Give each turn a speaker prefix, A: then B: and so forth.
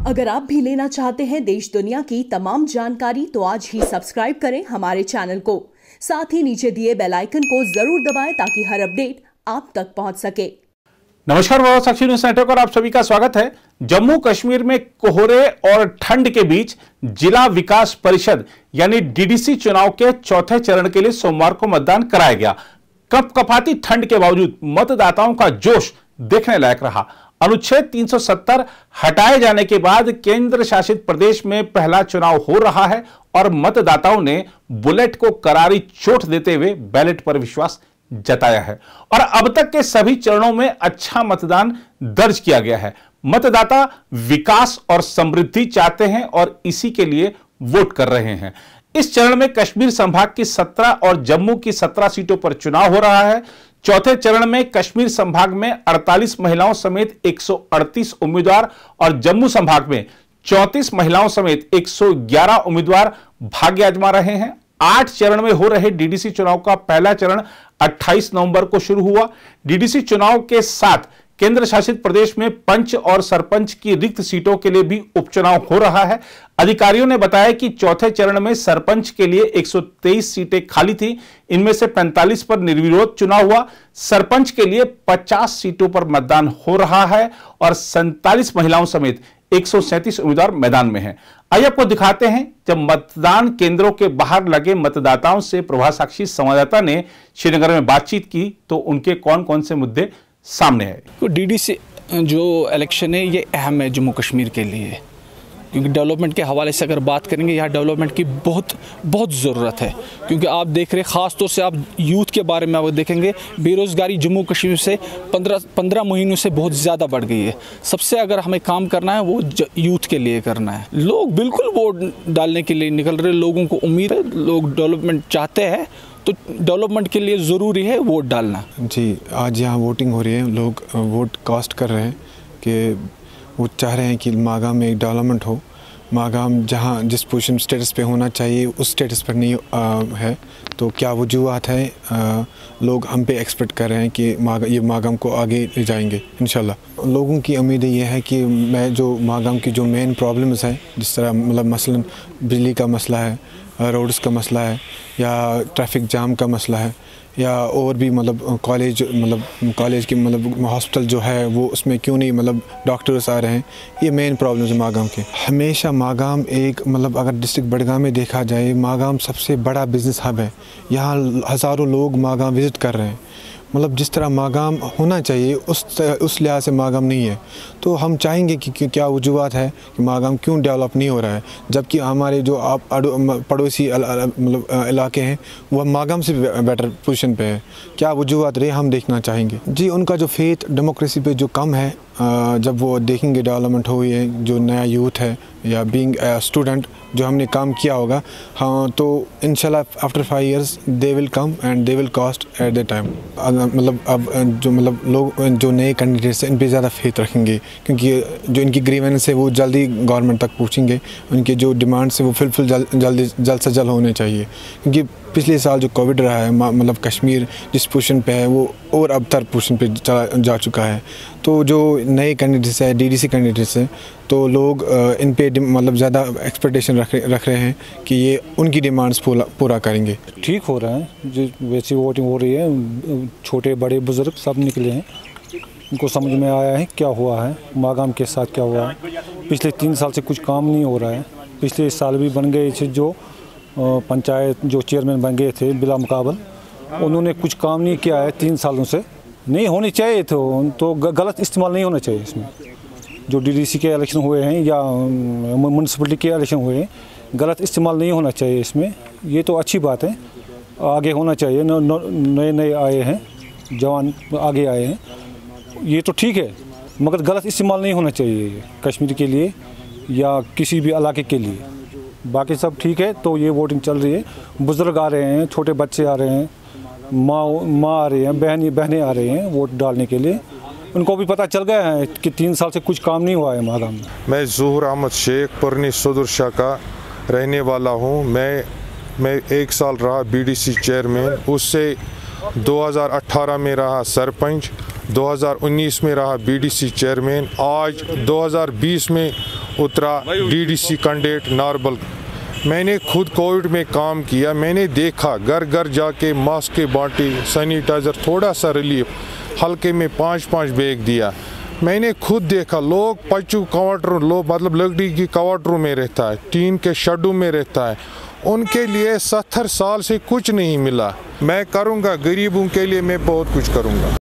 A: अगर आप भी लेना चाहते हैं देश दुनिया की तमाम जानकारी तो आज ही सब्सक्राइब करें हमारे चैनल को। साथ ही नीचे दिए बेल आइकन को जरूर दबाएं ताकि हर अपडेट आप तक पहुंच सके।
B: नमस्कार, साक्षी न्यूज नेटवर्क और आप सभी का स्वागत है। जम्मू कश्मीर में कोहरे और ठंड के बीच जिला विकास परिषद यानी डीडीसी चुनाव के चौथे चरण के लिए सोमवार को मतदान कराया गया। कपकपाती ठंड के बावजूद मतदाताओं का जोश देखने लायक रहा। अनुच्छेद 370 हटाए जाने के बाद केंद्र शासित प्रदेश में पहला चुनाव हो रहा है और मतदाताओं ने बुलेट को करारी चोट देते हुए बैलेट पर विश्वास जताया है और अब तक के सभी चरणों में अच्छा मतदान दर्ज किया गया है। मतदाता विकास और समृद्धि चाहते हैं और इसी के लिए वोट कर रहे हैं। इस चरण में कश्मीर संभाग की 17 और जम्मू की 17 सीटों पर चुनाव हो रहा है। चौथे चरण में कश्मीर संभाग में 48 महिलाओं समेत 138 उम्मीदवार और जम्मू संभाग में 34 महिलाओं समेत 111 उम्मीदवार भाग्य आजमा रहे हैं। 8 चरण में हो रहे डीडीसी चुनाव का पहला चरण 28 नवंबर को शुरू हुआ। डीडीसी चुनाव के साथ केंद्र शासित प्रदेश में पंच और सरपंच की रिक्त सीटों के लिए भी उपचुनाव हो रहा है। अधिकारियों ने बताया कि चौथे चरण में सरपंच के लिए 123 सीटें खाली थी, इनमें से 45 पर निर्विरोध चुनाव हुआ। सरपंच के लिए 50 सीटों पर मतदान हो रहा है और 47 महिलाओं समेत 137 उम्मीदवार मैदान में हैं। आइए आपको दिखाते हैं जब मतदान केंद्रों के बाहर लगे मतदाताओं से प्रभात साक्षी संवाददाता ने श्रीनगर में बातचीत की तो उनके कौन कौन से मुद्दे सामने आए।
C: तो डीडीसी जो इलेक्शन है ये अहम है जम्मू कश्मीर के लिए, क्योंकि डेवलपमेंट के हवाले से अगर बात करेंगे यहाँ डेवलपमेंट की बहुत ज़रूरत है। क्योंकि आप देख रहे ख़ास तौर से आप यूथ के बारे में आप देखेंगे, बेरोज़गारी जम्मू कश्मीर से 15 महीनों से बहुत ज़्यादा बढ़ गई है। सबसे अगर हमें काम करना है वो यूथ के लिए करना है। लोग बिल्कुल वोट डालने के लिए निकल रहे, लोगों को उम्मीद है, लोग डेवलपमेंट चाहते हैं, तो डेवलपमेंट के लिए ज़रूरी है वोट डालना।
D: जी, आज यहाँ वोटिंग हो रही है, लोग वोट कास्ट कर रहे हैं कि वो चाह रहे हैं कि मागाम में एक डेवलपमेंट हो। मागाम जहाँ जिस पोजीशन स्टेटस पे होना चाहिए उस स्टेटस पर नहीं है, तो क्या वजूहत है, लोग हम पे एक्सपेक्ट कर रहे हैं कि ये मागाम को आगे ले जाएंगे इंशाल्लाह। लोगों की उम्मीद ये है कि मैं जो मागाम की जो मेन प्रॉब्लम्स हैं, जिस तरह मतलब मसलन बिजली का मसला है, रोड्स का मसला है, या ट्रैफिक जाम का मसला है, या और भी मतलब कॉलेज की मतलब हॉस्पिटल जो है वो उसमें क्यों नहीं मतलब डॉक्टर्स आ रहे हैं, ये मेन प्रॉब्लम्स है मागाम के। हमेशा मागाम एक मतलब अगर डिस्ट्रिक्ट बडगाम में देखा जाए, मागाम सबसे बड़ा बिज़नेस हब है। यहाँ हज़ारों लोग मागाम विज़िट कर रहे हैं। मतलब जिस तरह मागाम होना चाहिए उस लिहाज से मागाम नहीं है। तो हम चाहेंगे कि क्या वजूहत है कि मागाम क्यों डेवलप नहीं हो रहा है, जबकि हमारे जो पड़ोसी मतलब इलाके हैं वो मागाम से बेटर पोजीशन पे है। क्या वजूहत रहे हम देखना चाहेंगे। जी, उनका जो फेथ डेमोक्रेसी पे जो कम है, जब वो देखेंगे डेवलपमेंट हुई है, जो नया यूथ है या बीइंग स्टूडेंट जो हमने काम किया होगा, हाँ, तो इंशाल्लाह after 5 years they will come and they will cast at the time. मतलब अब जो मतलब लोग जो नए कैंडिडेट्स हैं इन पे ज़्यादा फेथ रखेंगे, क्योंकि जो इनकी ग्रीवेंस है वो जल्दी गवर्नमेंट तक पहुँचेंगे। उनके जो डिमांड्स है वो फुलफिल जल्द से जल्द होने चाहिए, क्योंकि पिछले साल जो कोविड रहा है मतलब कश्मीर जिस पोजीशन पे है वो और अबतर पोजीशन पे जा चुका है। तो जो नए कैंडिडेट्स हैं, डीडीसी कैंडिडेट्स हैं, तो लोग इन पे मतलब ज़्यादा एक्सपेक्टेशन रख रहे हैं कि ये उनकी डिमांड्स पूरा करेंगे।
E: ठीक हो रहा है, जो वैसी वोटिंग हो रही है, छोटे बड़े बुज़ुर्ग सब निकले हैं, उनको समझ में आया है क्या हुआ है, मागाम के साथ क्या हुआ है। पिछले 3 साल से कुछ काम नहीं हो रहा है। पिछले साल भी बन गए थे जो पंचायत जो चेयरमैन बन गए थे बिला मुकाबल, उन्होंने कुछ काम नहीं किया है 3 सालों से। नहीं होनी चाहिए तो गलत इस्तेमाल नहीं होना चाहिए इसमें। जो डीडीसी के इलेक्शन हुए हैं या म्यूनसिपलिटी के इलेक्शन हुए हैं, गलत इस्तेमाल नहीं होना चाहिए इसमें। ये तो अच्छी बात है, आगे होना चाहिए। नए आए हैं, जवान आगे आए हैं, ये तो ठीक है, मगर गलत इस्तेमाल नहीं होना चाहिए कश्मीर के लिए या किसी भी इलाके के लिए। बाकी सब ठीक है। तो ये वोटिंग चल रही है, बुज़ुर्ग आ रहे हैं, छोटे बच्चे आ रहे हैं, माँ आ रही हैं, बहनें आ रही हैं वोट डालने के लिए। उनको भी पता चल गया है कि 3 साल से कुछ काम नहीं हुआ है मागाम में।
F: मैं ज़ुहूर अहमद शेख पुरनी सदुरशाह का रहने वाला हूँ। मैं 1 साल रहा बीडीसी चेयरमैन, उससे 2018 में रहा सरपंच, 2019 में रहा बीडीसी चेयरमैन, आज 2020 में उतरा डीडीसी कैंडिडेट नारबल। मैंने खुद कोविड में काम किया, मैंने देखा घर घर जाके मास्क के बांटे, सैनिटाइज़र, थोड़ा सा रिलीफ हल्के में 5-5 बैग दिया। मैंने खुद देखा लोग पचू क्वार्टर, लोग मतलब लकड़ी की क्वार्टरों में रहता है, टीन के शेडों में रहता है, उनके लिए 70 साल से कुछ नहीं मिला। मैं करूँगा, गरीबों के लिए मैं बहुत कुछ करूँगा।